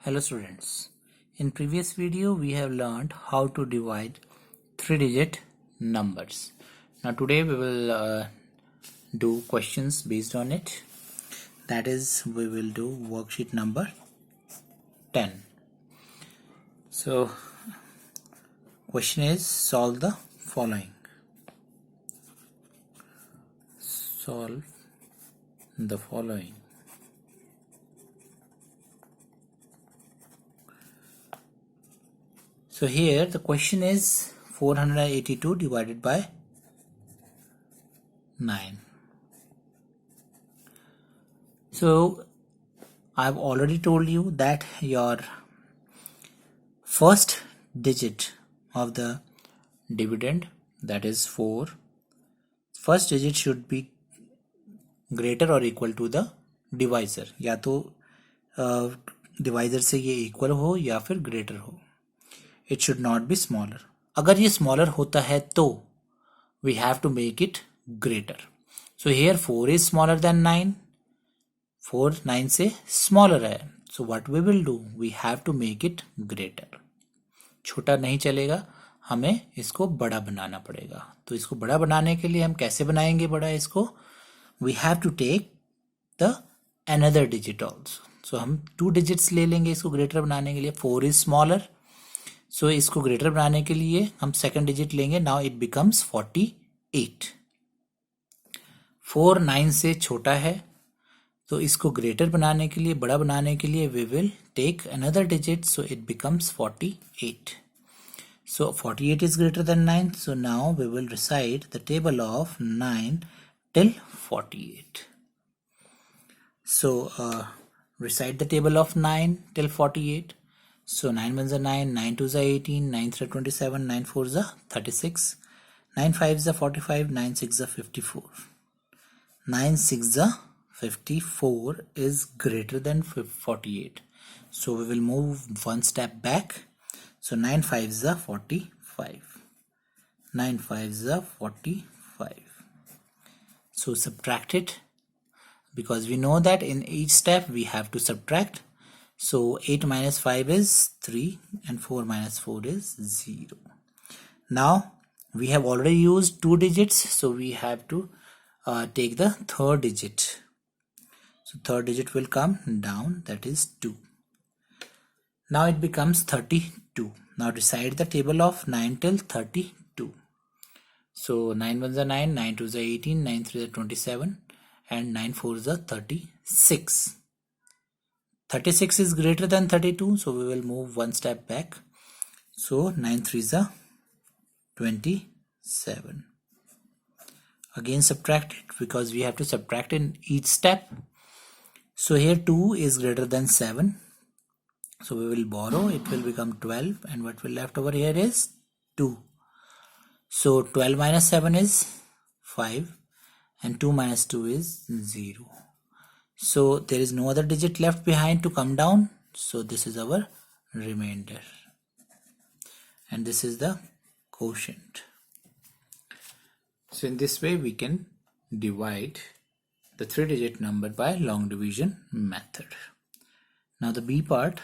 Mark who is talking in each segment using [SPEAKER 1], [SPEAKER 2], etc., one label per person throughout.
[SPEAKER 1] Hello students, in previous video we have learned how to divide 3-digit numbers. Now today we will do questions based on it. That is, we will do worksheet number 10. So question is, solve the following. Solve the following. So here the question is 482 divided by 9. So I've already told you that your first digit of the dividend, that is 4, first digit should be greater or equal to the divisor. या तो divisor से ये equal हो या फिर greater हो. It should not be smaller. अगर ये smaller होता है तो we have to make it greater. So here 4 is smaller than 9. 4 9 से smaller है. So what we will do? We have to make it greater. छोटा नहीं चलेगा, हमें इसको बड़ा बनाना पड़ेगा. तो इसको बड़ा बनाने के लिए हम कैसे बनाएंगे बड़ा इसको? We have to take the another digit also. So हम 2 digits ले लेंगे इसको greater बनाने के लिए. 4 is smaller. So इसको greater बनाने के लिए हम second digit लेंगे. Now it becomes 48. 4 9 से छोटा है, तो इसको greater बनाने के लिए, बड़ा बनाने के लिए we will take another digit, so it becomes 48. So 48 is greater than 9, so now we will recite the table of 9 till 48. So recite the table of 9 till 48. So 9 1s are 9, 9 2s are 18, 9 3s are 27, 9 4s are 36, 9 5s are 45, 9 6s are 54. 9 6s are 54 is greater than 48. So we will move one step back. So 9 5s are 45. 9 5s are 45. So subtract it, because we know that in each step we have to subtract. So 8 minus 5 is 3 and 4 minus 4 is 0. Now we have already used 2 digits, so we have to take the third digit. So third digit will come down, that is 2. Now it becomes 32. Now recite the table of 9 till 32. So 9 1s are 9, 9 2s are 18, 9 3s are 27 and 9 4s are 36. 36 is greater than 32, so we will move one step back. So 9 3s are 27. Again subtract it, because we have to subtract in each step. So here 2 is greater than 7. So we will borrow, it will become 12, and what will left over here is 2. So 12 minus 7 is 5 and 2 minus 2 is 0. So there is no other digit left behind to come down. So this is our remainder. And this is the quotient. So in this way we can divide the 3-digit number by long division method. Now the B part,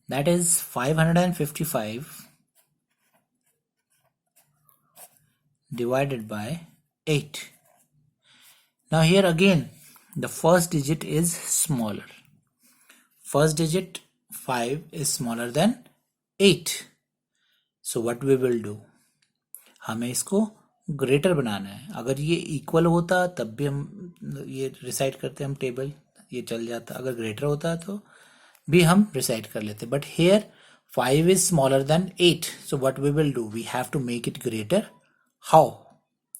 [SPEAKER 1] that is 555 divided by 8. Now here again the first digit is smaller. First digit 5 is smaller than 8. So what we will do? हमें इसको greater बनाना है. अगर ये equal होता तब भी हम ये रिसाइट करते, हम टेबल ये चल जाता. अगर ग्रेटर होता तो भी हम रिसाइट कर लेते. But here 5 is smaller than 8. So what we will do? We have to make it greater. How?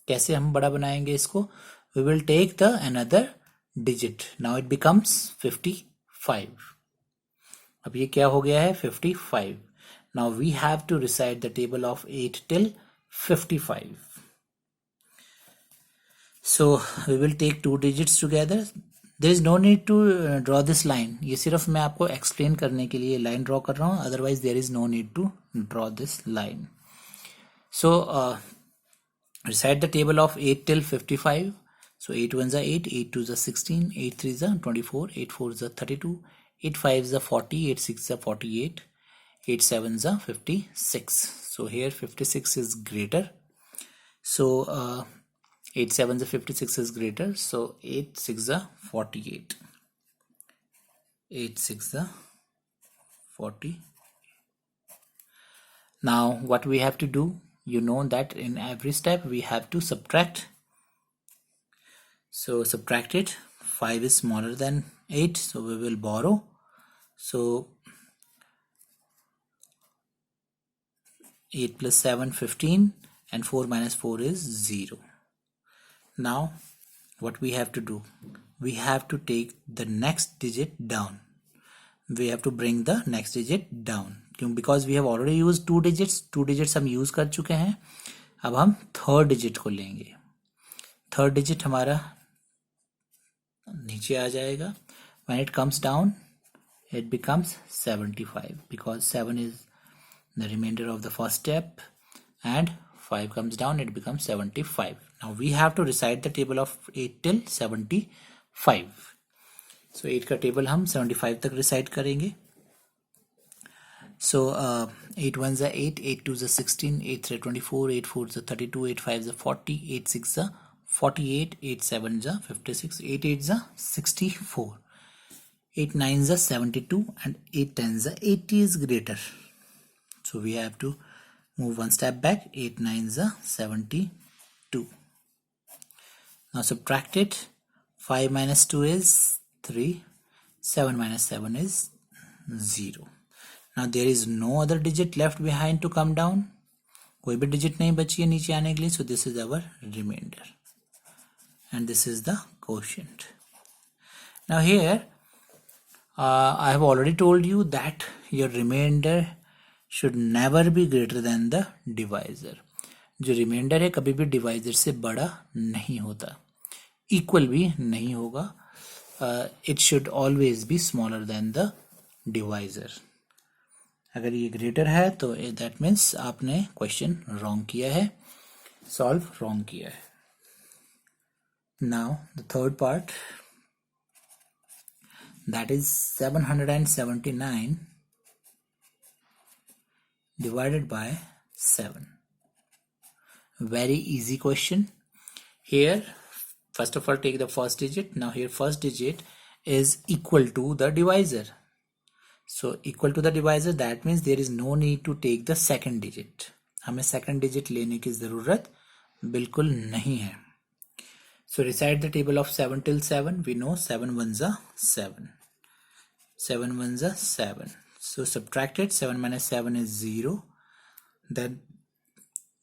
[SPEAKER 1] कैसे हम बड़ा बनाएंगे इसको? We will take the another digit. Now it becomes 55. अब ये क्या हो गया है? 55. Now we have to recite the table of 8 till 55. So we will take 2 digits together. There is no need to draw this line. ये सिर्फ मैं आपको explain करने के लिए line draw कर रहा हूँ. Otherwise there is no need to draw this line. So recite the table of 8 till 55. So 8 1s are 8, 8 2s are 16, 8 3s are 24, 8 4s are 32, 8 5s are 40, 8 6s are 48, 8 7s are 56. So here 56 is greater. So 8 7s are 56 is greater. So 8 6 are 48. 8 6 are 40. Now what we have to do, you know that in every step we have to subtract. So subtract it. 5 is smaller than 8, so we will borrow. So 8 plus 7 15, and 4 minus 4 is 0. Now what we have to do, we have to take the next digit down. We have to bring the next digit down, because we have already used two digits हम use कर चुके हैं. अब हम third digit को लेंगे. Third digit हमारा नीचे आ जाएगा. When it comes down, it becomes 75, because 7 is the remainder of the first step, and 5 comes down, it becomes 75. Now we have to recite the table of 8 till 75. So 8 का table हम 75 तक recite करेंगे. So 8 1s are 8, 8 2s are 16, 8 3 24, 8 4s are 32, 8 5s are 40, 8 6s are 48, 8 7s are 56, 8 8s are 64, 8 9s are 72, and 8 10s are 80 is greater. So we have to move one step back. 8 9s are 72. Now subtract it. 5 minus 2 is 3. 7 minus 7 is 0. Now there is no other digit left behind to come down. कोई भी digit नहीं बची है नीचे आने के लिए. So this is our remainder, and this is the quotient. Now here I have already told you that your remainder should never be greater than the divisor. जो remainder है कभी भी divisor से बड़ा नहीं होता, equal भी नहीं होगा. It should always be smaller than the divisor. अगर ये greater है तो that means आपने question wrong किया है, solve wrong किया है. Now the third part, that is 779 divided by 7. Very easy question. Here first of all take the first digit. Now here first digit is equal to the divisor. So equal to the divisor, that means there is no need to take the second digit. हमें second digit लेने की ज़रूरत बिल्कुल नहीं है. So recite the table of 7 till 7. We know 7 1s are 7. 7 1s are 7. So subtract it. 7 minus 7 is 0. Then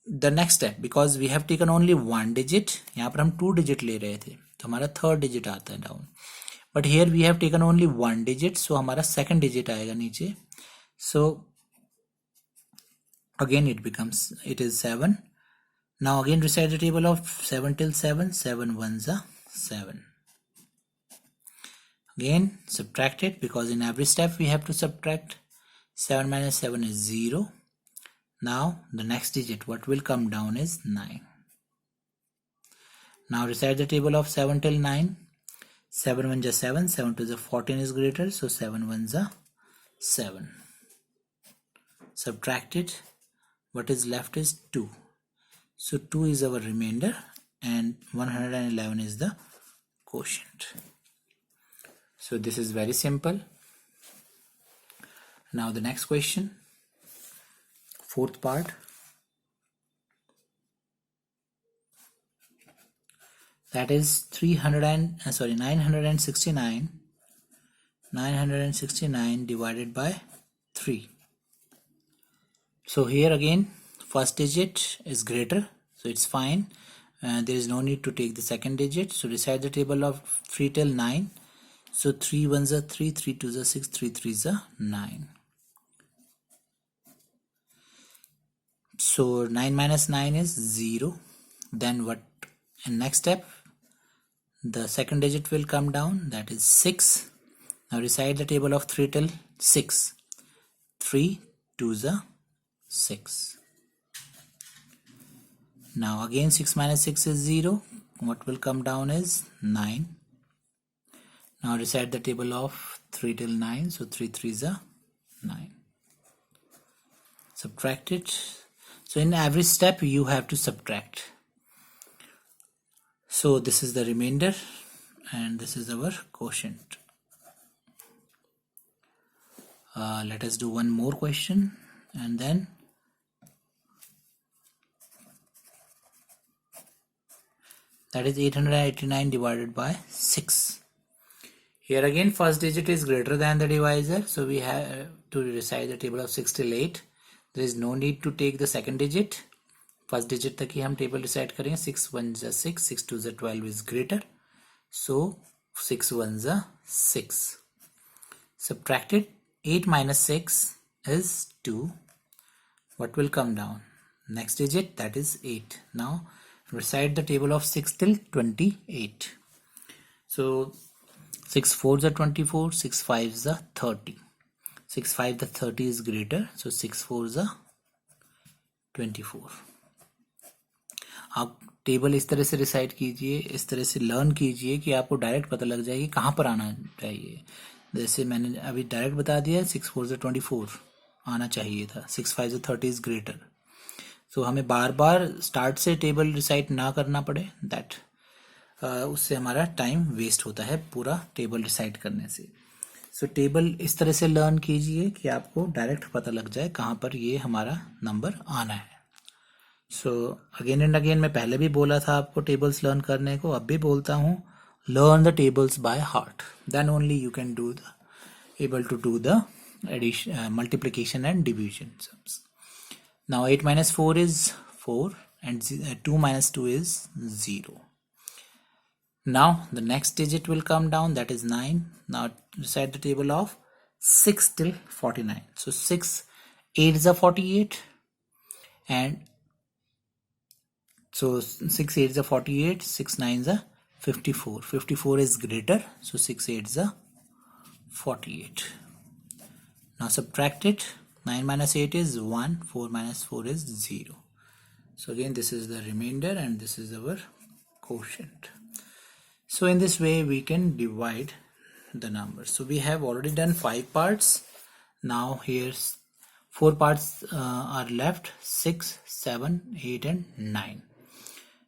[SPEAKER 1] the next step, because we have taken only one digit, यहाँ पर हम 2 digit ले रहे थे तो हमारा third digit आता है down. But here we have taken only one digit, so हमारा second digit आएगा नीचे. So again it is 7. Now again recite the table of 7 till 7. 7 1s are 7. Again subtract it, because in every step we have to subtract. 7 minus 7 is 0. Now the next digit what will come down is 9. Now recite the table of 7 till 9. 7 1s are 7, 7 2s are 14 is greater, so 7 1s are 7. Subtract it. What is left is 2. So 2 is our remainder and 111 is the quotient. So this is very simple. Now the next question, fourth part. That is 969 divided by 3. So here again first digit is greater, so it's fine. There is no need to take the second digit. So recite the table of 3 till 9. So 3 1s are 3, 3 2s are 6, 3 3s are 9. So 9 minus 9 is 0. Then what in next step? The second digit will come down, that is 6. Now recite the table of 3 till 6. 3 2s are 6. Now again 6 minus 6 is 0. What will come down is 9. Now recite the table of 3 till 9, so 3 3s are 9. Subtract it. So in every step you have to subtract. So this is the remainder and this is our quotient. Let us do one more question, and then that is 889 divided by 6. Here again first digit is greater than the divisor, so we have to recite the table of 6 till 8. There is no need to take the second digit. First digit तक ही हम table recite करेंगे. 6 1s are 6, 6 2s are 12 is greater, so 6 1s are 6. Subtracted 8 minus 6 is 2. What will come down? Next digit, that is 8. Now recite the table of 6 till 28. So 6 4s are 24, 6 5s are 30. 6 5 the 30 is greater, so 6 4s are 24. आप table इस तरह से recite कीजिए, इस तरह से learn कीजिए कि आपको डायरेक्ट पता लग जाए कि कहाँ पर आना चाहिए. जैसे मैंने अभी डायरेक्ट बता दिया, 6 4s are 24 आना चाहिए था, 6 5s are 30 इज ग्रेटर. तो हमें बार बार स्टार्ट से टेबल रिसाइट ना करना पड़े, दैट उससे हमारा टाइम वेस्ट होता है पूरा टेबल रिसाइट करने से. सो टेबल इस तरह से लर्न कीजिए कि आपको डायरेक्ट पता लग जाए कहाँ पर ये हमारा नंबर आना है. सो अगेन एंड अगेन मैं पहले भी बोला था आपको टेबल्स लर्न करने को, अब भी बोलता हूँ, learn the tables by heart, then only you can do able to do the addition, multiplication and division sums. Now 8 minus 4 is 4 and 2 minus 2 is 0. Now the next digit will come down, that is 9. Now recite the table of 6 till 49. So 6 8s are 48, and so 6 8s are 48, 6 9s are 54. 54 is greater, so 6 8s are 48. Now subtract it. 9 minus 8 is 1, 4 minus 4 is 0. So again this is the remainder and this is our quotient. So in this way we can divide the numbers. So we have already done 5 parts. Now here's 4 parts are left, 6, 7, 8 and 9.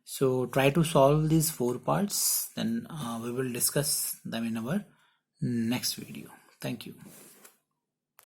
[SPEAKER 1] So try to solve these 4 parts, then we will discuss them in our next video. Thank you.